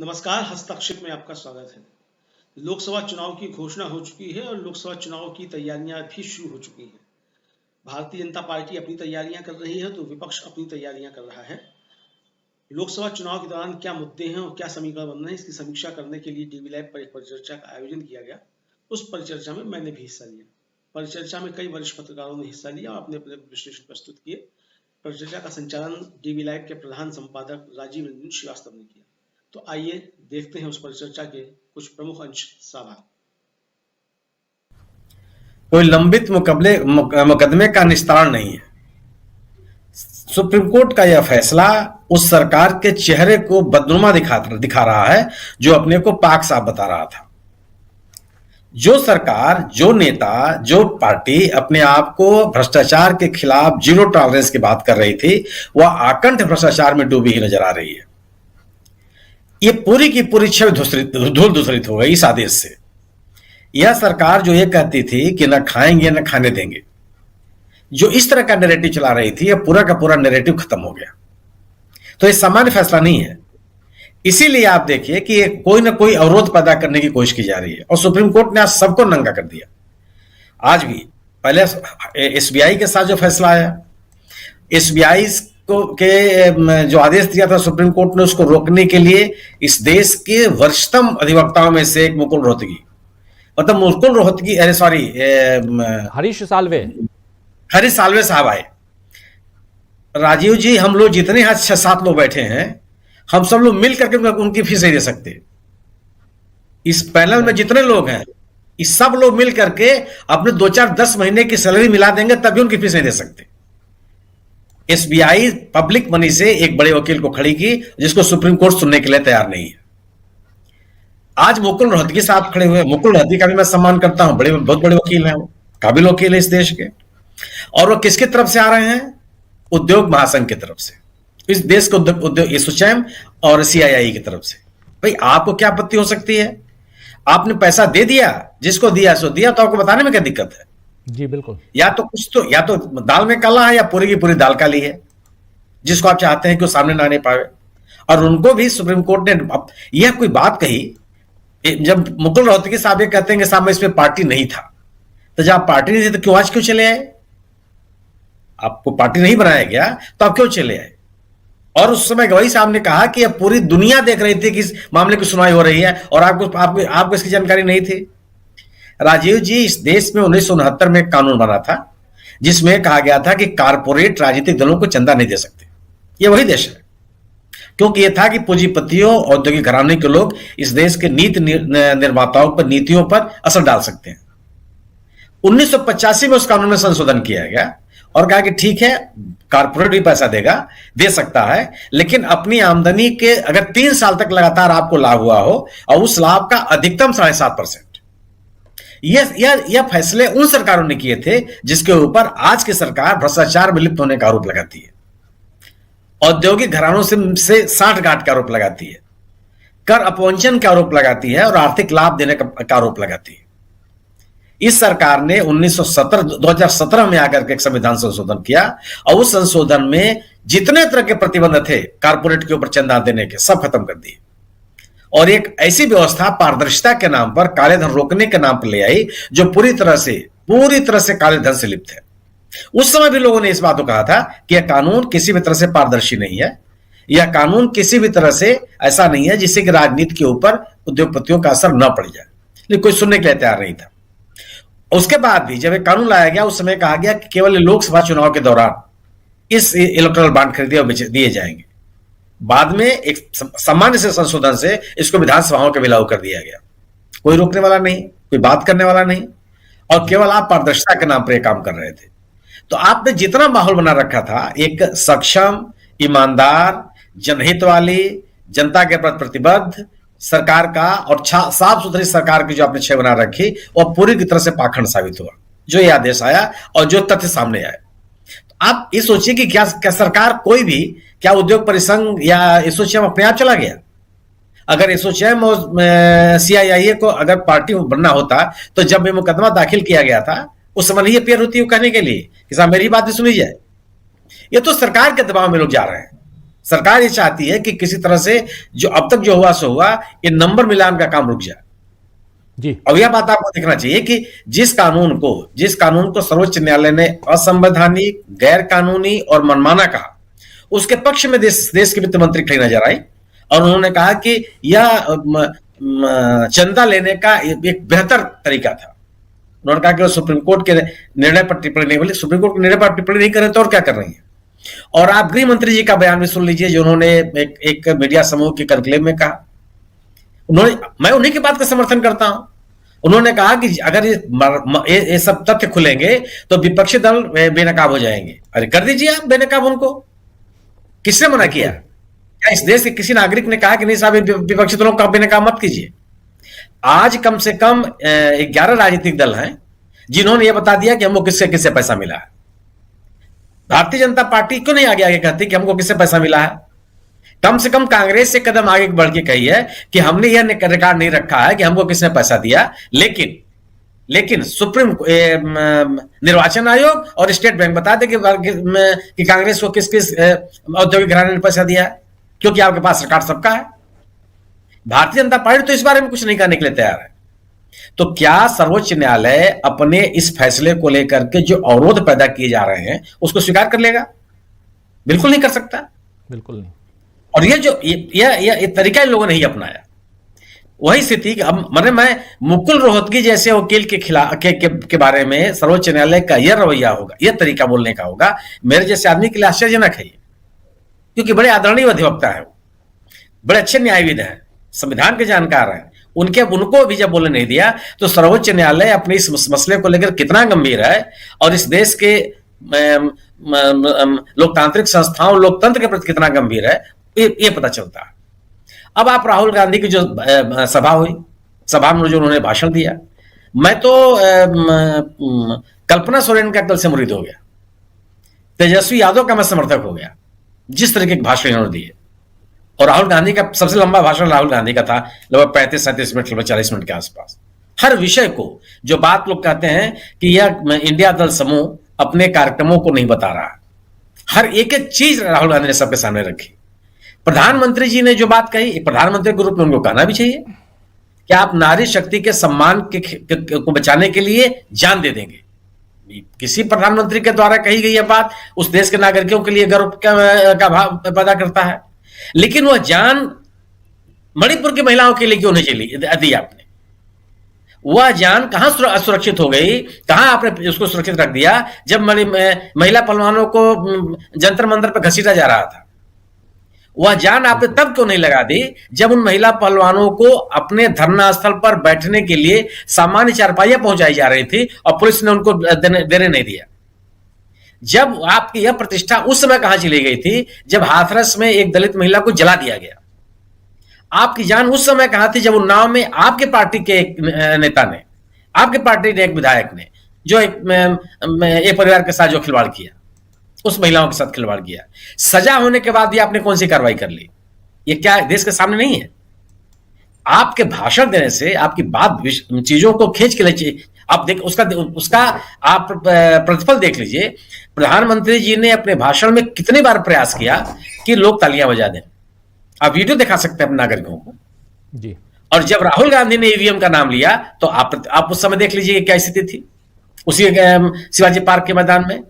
नमस्कार। हस्तक्षेप में आपका स्वागत है। लोकसभा चुनाव की घोषणा हो चुकी है और लोकसभा चुनाव की तैयारियां भी शुरू हो चुकी हैं। भारतीय जनता पार्टी अपनी तैयारियां कर रही है तो विपक्ष अपनी तैयारियां कर रहा है। लोकसभा चुनाव के दौरान क्या मुद्दे हैं और क्या समीकरण बन रहे हैं, इसकी समीक्षा करने के लिए डीवी लाइव पर एक परिचर्चा का आयोजन किया गया। उस परिचर्चा में मैंने भी हिस्सा लिया। परिचर्चा में कई वरिष्ठ पत्रकारों ने हिस्सा लिया और अपने अपने विश्लेषण प्रस्तुत किए। परिचर्चा का संचालन डीवी लाइव के प्रधान संपादक राजीव रंजन श्रीवास्तव ने किया। तो आइए देखते हैं उस परिचर्चा के कुछ प्रमुख अंश साभार। कोई लंबित मुकदमे का निस्तारण नहीं है। सुप्रीम कोर्ट का यह फैसला उस सरकार के चेहरे को बदनुमा दिखा रहा है जो अपने को पाक साफ बता रहा था। जो सरकार, जो नेता, जो पार्टी अपने आप को भ्रष्टाचार के खिलाफ जीरो टॉलरेंस की बात कर रही थी, वह आकंठ भ्रष्टाचार में डूबी ही नजर आ रही है। ये पूरी की पूरी छवि धूल धूसरित हो गई इस आदेश से। यह सरकार जो ये कहती थी कि न खाएंगे न खाने देंगे, जो इस तरह का नैरेटिव चला रही थी, यह पूरा का पूरा नैरेटिव खत्म हो गया। तो ये सामान्य फैसला नहीं है। इसीलिए आप देखिए कि कोई ना कोई अवरोध पैदा करने की कोशिश की जा रही है और सुप्रीम कोर्ट ने आज सबको नंगा कर दिया। आज भी पहले एसबीआई के साथ जो फैसला आया, एसबीआई के जो आदेश दिया था सुप्रीम कोर्ट ने, उसको रोकने के लिए इस देश के वरिष्ठतम अधिवक्ताओं में से एक मुकुल रोहतगी, मतलब मुकुल रोहतगी, अरे सॉरी, हरीश साल्वे साहब आए। राजीव जी, हम लोग जितने यहाँ 6-7 लोग बैठे हैं, हम सब लोग मिल करके उनकी फीस नहीं दे सकते। इस पैनल में जितने लोग हैं, इस सब लोग मिल करके अपने 2-4-10 महीने की सैलरी मिला देंगे, तभी उनकी फीस नहीं दे सकते। एसबीआई पब्लिक मनी से एक बड़े वकील को खड़ी की जिसको सुप्रीम कोर्ट सुनने के लिए तैयार नहीं है। आज मुकुल रोहतगी साहब खड़े हुए। मुकुल रोहतगी का भी मैं सम्मान करता हूं, बहुत बड़े वकील हैं, वो काबिल वकील है इस देश के। और वो किसकी तरफ से आ रहे हैं? उद्योग महासंघ की तरफ से, इस देश के उद्योग एसोचैम और सीआईआई की तरफ से। भाई, आपको क्या आपत्ति हो सकती है? आपने पैसा दे दिया, जिसको दिया सो दिया, तो आपको बताने में क्या दिक्कत है? जी बिल्कुल। या तो दाल में काला है या पूरी की पूरी दाल काली है, जिसको आप चाहते हैं कि वो सामने ना आने पाए। और उनको भी सुप्रीम कोर्ट ने यह कोई बात कही, जब मुकुल रोहतगी साहब ये कहते हैं कि साहब इसमें पार्टी नहीं था, तो जब पार्टी नहीं थी तो क्यों आज क्यों चले आए? आपको पार्टी नहीं बनाया गया तो आप क्यों चले आए? और उस समय गवाही साहब ने कहा कि अब पूरी दुनिया देख रही थी कि इस मामले की सुनवाई हो रही है और आपको इसकी जानकारी नहीं थी। राजीव जी, इस देश में 1969 में एक कानून बना था जिसमें कहा गया था कि कारपोरेट राजनीतिक दलों को चंदा नहीं दे सकते। ये वही देश है, क्योंकि यह था कि पूंजीपतियों, औद्योगिक घराने के लोग इस देश के नीति निर्माताओं पर, नीतियों पर असर डाल सकते हैं। 1985 में उस कानून में संशोधन किया गया और कहा कि ठीक है, कारपोरेट भी पैसा दे सकता है, लेकिन अपनी आमदनी के अगर 3 साल तक लगातार आपको लाभ हुआ हो और उस लाभ का अधिकतम 7.5%। यह फैसले उन सरकारों ने किए थे जिसके ऊपर आज की सरकार भ्रष्टाचार में लिप्त होने का आरोप लगाती है, औद्योगिक घरानों से साठगांठ का आरोप लगाती है, कर अपवंचन का आरोप लगाती है और आर्थिक लाभ देने का आरोप लगाती है। इस सरकार ने 2017 में आकर के एक संविधान संशोधन किया और उस संशोधन में जितने तरह के प्रतिबंध थे कारपोरेट के ऊपर चंदा देने के, सब खत्म कर दिए और एक ऐसी व्यवस्था पारदर्शिता के नाम पर, काले धन रोकने के नाम पर ले आई जो पूरी तरह से काले धन से लिप्त है। उस समय भी लोगों ने इस बात को कहा था कि यह कानून किसी भी तरह से पारदर्शी नहीं है, यह कानून किसी भी तरह से ऐसा नहीं है जिससे कि राजनीति के ऊपर उद्योगपतियों का असर न पड़ जाए, लेकिन कोई सुनने के लिए तैयार नहीं था। उसके बाद भी जब एक कानून लाया गया, उस समय कहा गया कि केवल लोकसभा चुनाव के दौरान इस इलेक्टोरल बॉन्ड खरीदे और दिए जाएंगे। बाद में एक सामान्य से संशोधन से इसको विधानसभाओं के भी लागू कर दिया गया। कोई रोकने वाला नहीं, कोई बात करने वाला नहीं, और केवल आप पारदर्शिता के नाम पर यह काम कर रहे थे। तो आपने जितना माहौल बना रखा था, एक सक्षम, ईमानदार, जनहित वाली, जनता के प्रति प्रतिबद्ध सरकार का और साफ सुथरी सरकार की जो आपने छवि बना रखी, वह पूरी की तरह से पाखंड साबित हुआ जो यह आदेश आया और जो तथ्य सामने आए। आप ये सोचिए कि क्या सरकार कोई भी, क्या उद्योग परिसंघ या एसोचैम अपने आप चला गया? अगर एसोचैम और सीआईआई को अगर पार्टी बनना होता तो जब ये मुकदमा दाखिल किया गया था उस समय नहीं अपीयर होती कहने के लिए कि साहब मेरी बात भी सुनी जाए। ये तो सरकार के दबाव में लोग जा रहे हैं। सरकार ये चाहती है कि किसी तरह से जो अब तक जो हुआ सो हुआ, ये नंबर मिलान का काम रुक जाए जी। और यह बात आपको देखना चाहिए कि जिस कानून को सर्वोच्च न्यायालय ने असंवैधानिक, गैर कानूनी और मनमाना कहा, उसके पक्ष में देश के वित्त मंत्री खड़ी नजर आई और उन्होंने कहा कि यह चंदा लेने का एक बेहतर तरीका था। उन्होंने कहा कि वो सुप्रीम कोर्ट के निर्णय पर टिप्पणी नहीं, बोले सुप्रीम कोर्ट के निर्णय पर टिप्पणी नहीं कर रहे तो और क्या कर रही है। और आप गृह मंत्री जी का बयान भी सुन लीजिए, जो उन्होंने एक मीडिया समूह के कॉन्क्लेव में कहा। मैं उन्हीं की बात का समर्थन करता हूं। उन्होंने कहा कि अगर ये सब तथ्य खुलेंगे तो विपक्षी दल बेनकाब हो जाएंगे। अरे कर दीजिए आप बेनकाब उनको, किसने मना किया? क्या इस देश के किसी नागरिक ने कहा कि नहीं साहब विपक्षी दलों का बेनकाब मत कीजिए? आज कम से कम 11 राजनीतिक दल हैं जिन्होंने यह बता दिया कि हमको किससे किससे पैसा मिला है। भारतीय जनता पार्टी क्यों नहीं आगे कहती कि हमको किससे पैसा मिला है? कम से कम कांग्रेस से कदम आगे बढ़ के कही है कि हमने यह रिकॉर्ड नहीं रखा है कि हमको किसने पैसा दिया, लेकिन सुप्रीम निर्वाचन आयोग और स्टेट बैंक बता दे कि कांग्रेस को किस किस औद्योगिक घराने ने पैसा दिया है, क्योंकि आपके पास रिकॉर्ड सबका है। भारतीय जनता पार्टी तो इस बारे में कुछ नहीं करने के लिए तैयार है। तो क्या सर्वोच्च न्यायालय अपने इस फैसले को लेकर के जो अवरोध पैदा किए जा रहे हैं उसको स्वीकार कर लेगा? बिल्कुल नहीं कर सकता, बिल्कुल नहीं। और ये जो ये तरीका इन लोगों ने ही अपनाया, वही स्थिति अब मैं मुकुल रोहतगी जैसे वकील के खिलाफ के बारे में सर्वोच्च न्यायालय का यह रवैया होगा, यह तरीका बोलने का होगा, मेरे जैसे आदमी के लिए आश्चर्यजनक है, क्योंकि बड़े आदरणीय अधिवक्ता है, बड़े अच्छे न्यायविद हैं, संविधान के जानकार हैं। उनको भी जब बोलने नहीं दिया तो सर्वोच्च न्यायालय अपने इस मसले को लेकर कितना गंभीर है और इस देश के लोकतांत्रिक संस्थाओं, लोकतंत्र के प्रति कितना गंभीर है, ये पता चलता है। अब आप राहुल गांधी की जो सभा हुई, सभा में जो उन्होंने भाषण दिया, मैं तो कल्पना सोरेन का कल से मुरीद हो गया, तेजस्वी यादव का मैं समर्थक हो गया, जिस तरीके के भाषण इन्होंने दिए। और राहुल गांधी का सबसे लंबा भाषण राहुल गांधी का था, लगभग 35-37 मिनट, लगभग 40 मिनट के आसपास। हर विषय को जो बात लोग कहते हैं कि यह इंडिया दल समूह अपने कार्यक्रमों को नहीं बता रहा, हर एक एक चीज राहुल गांधी ने सबके सामने रखी। प्रधानमंत्री जी ने जो बात कही, प्रधानमंत्री के रूप में उनको कहना भी चाहिए कि आप नारी शक्ति के सम्मान को बचाने के लिए जान दे देंगे। किसी प्रधानमंत्री के द्वारा कही गई यह बात उस देश के नागरिकों के लिए गर्व का भाव पैदा करता है, लेकिन वह जान मणिपुर की महिलाओं के लिए क्यों नहीं चली दी आपने? वह जान कहां असुरक्षित हो गई, कहां आपने उसको सुरक्षित रख दिया जब महिला पहलवानों को जंतर मंतर पर घसीटा जा रहा था? वह जान आपने तब क्यों नहीं लगा दी जब उन महिला पहलवानों को अपने धरना स्थल पर बैठने के लिए सामान्य चारपाइयां पहुंचाई जा रही थी और पुलिस ने उनको देने नहीं दिया? जब आपकी यह प्रतिष्ठा उस समय कहां चली गई थी जब हाथरस में एक दलित महिला को जला दिया गया? आपकी जान उस समय कहां थी जब उन्नाव में आपके पार्टी के एक नेता ने, आपके पार्टी के एक विधायक ने जो एक परिवार के साथ जो खिलवाड़ किया, उस महिलाओं के साथ खिलवाड़ किया, सजा होने के बाद भी आपने कौन सी कार्रवाई कर ली? ये क्या देश के सामने नहीं है? आपके भाषण देने से, आपकी बात चीजों को खींच के ले, आप देख उसका आप प्रतिफल देख लीजिए। प्रधानमंत्री जी ने अपने भाषण में कितनी बार प्रयास किया कि लोग तालियां बजा दें। आप वीडियो दिखा सकते हैं अपने नागरिकों को जी। और जब राहुल गांधी ने ईवीएम का नाम लिया तो आप उस समय देख लीजिए क्या स्थिति थी उसी शिवाजी पार्क के मैदान में।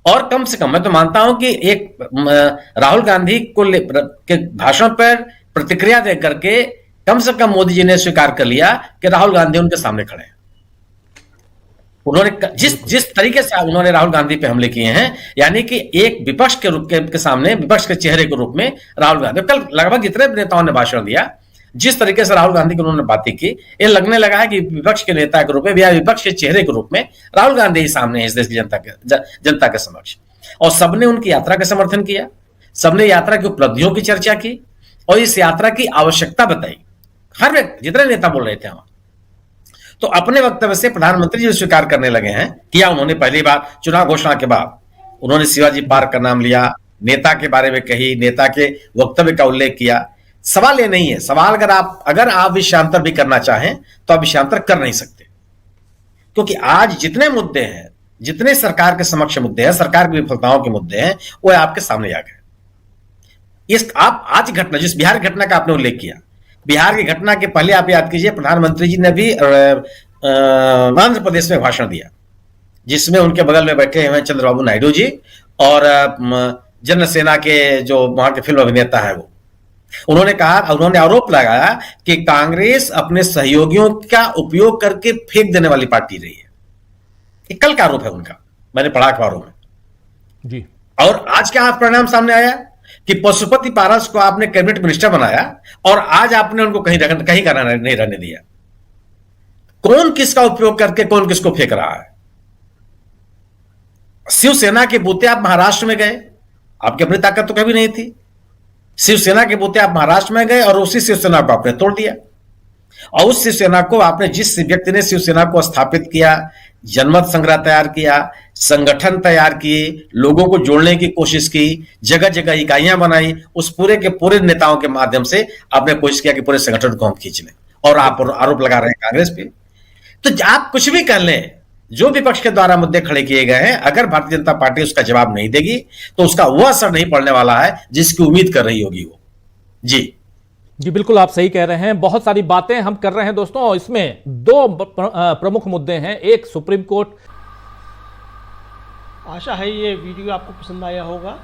और कम से कम मैं तो मानता हूं कि एक राहुल गांधी के भाषण पर प्रतिक्रिया दे करके कम से कम मोदी जी ने स्वीकार कर लिया कि राहुल गांधी उनके सामने खड़े हैं। उन्होंने जिस तरीके से उन्होंने राहुल गांधी पे हमले किए हैं, यानी कि एक विपक्ष के रूप के सामने, विपक्ष के चेहरे के रूप में राहुल गांधी, कल लगभग जितने नेताओं ने भाषण दिया, जिस तरीके से राहुल गांधी की उन्होंने बातें की, ये लगने लगा है कि विपक्ष के नेता के रूप में या विपक्ष के चेहरे के रूप में राहुल गांधी ही सामने है इस देश की जनता के समक्ष। और सबने उनकी यात्रा का समर्थन किया, सबने यात्रा की उपलब्धियों की चर्चा की और इस यात्रा की आवश्यकता बताई। हर व्यक्ति, जितने नेता बोल रहे थे वहां, तो अपने वक्तव्य से प्रधानमंत्री जी स्वीकार करने लगे हैं। किया उन्होंने पहली बार चुनाव घोषणा के बाद उन्होंने शिवाजी पार्क का नाम लिया, नेता के बारे में कही, नेता के वक्तव्य का उल्लेख किया। सवाल ये नहीं है, सवाल अगर आप विषयांतर भी करना चाहें तो आप विषयांतर कर नहीं सकते, क्योंकि आज जितने मुद्दे हैं, जितने सरकार के समक्ष मुद्दे हैं, सरकार की विफलताओं के मुद्दे हैं, वो आपके सामने आ गए। इस आप आज घटना, जिस बिहार की घटना का आपने उल्लेख किया, बिहार की घटना के पहले आप याद कीजिए प्रधानमंत्री जी ने भी आंध्र प्रदेश में भाषण दिया, जिसमें उनके बगल में बैठे हुए चंद्रबाबू नायडू जी और जनसेना के जो वहां के फिल्म अभिनेता है वो, उन्होंने कहा, उन्होंने आरोप लगाया कि कांग्रेस अपने सहयोगियों का उपयोग करके फेंक देने वाली पार्टी रही है। ये कल का आरोप है उनका, मैंने पढ़ा अखबारों में जी। और आज क्या परिणाम सामने आया कि पशुपति पारस को आपने कैबिनेट मिनिस्टर बनाया और आज आपने उनको कहीं नहीं रहने दिया। कौन किसका उपयोग करके कौन किसको फेंक रहा है? शिवसेना के बूते आप महाराष्ट्र में गए, आपकी अपनी ताकत तो कभी नहीं थी। शिवसेना के बूते आप महाराष्ट्र में गए और उसी शिवसेना को आपने तोड़ दिया। और उस शिवसेना को आपने, जिस व्यक्ति ने शिवसेना को स्थापित किया, जनमत संग्रह तैयार किया, संगठन तैयार किए, लोगों को जोड़ने की कोशिश की, जगह जगह इकाइयां बनाई, उस पूरे के पूरे नेताओं के माध्यम से आपने कोशिश किया कि पूरे संगठन को हम खींच लें, और आप आरोप लगा रहे हैं कांग्रेस पे। तो आप कुछ भी कर लें, जो विपक्ष के द्वारा मुद्दे खड़े किए गए हैं, अगर भारतीय जनता पार्टी उसका जवाब नहीं देगी तो उसका वह असर नहीं पड़ने वाला है जिसकी उम्मीद कर रही होगी वो। जी बिल्कुल आप सही कह रहे हैं। बहुत सारी बातें हम कर रहे हैं दोस्तों, और इसमें दो प्रमुख मुद्दे हैं। एक, सुप्रीम कोर्ट। आशा है ये वीडियो आपको पसंद आया होगा।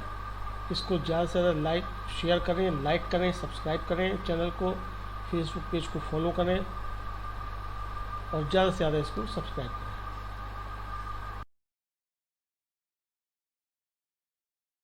इसको ज़्यादा से ज़्यादा शेयर करें, लाइक करें, सब्सक्राइब करें चैनल को, फेसबुक पेज को फॉलो करें और ज़्यादा से ज़्यादा इसको सब्सक्राइब करें।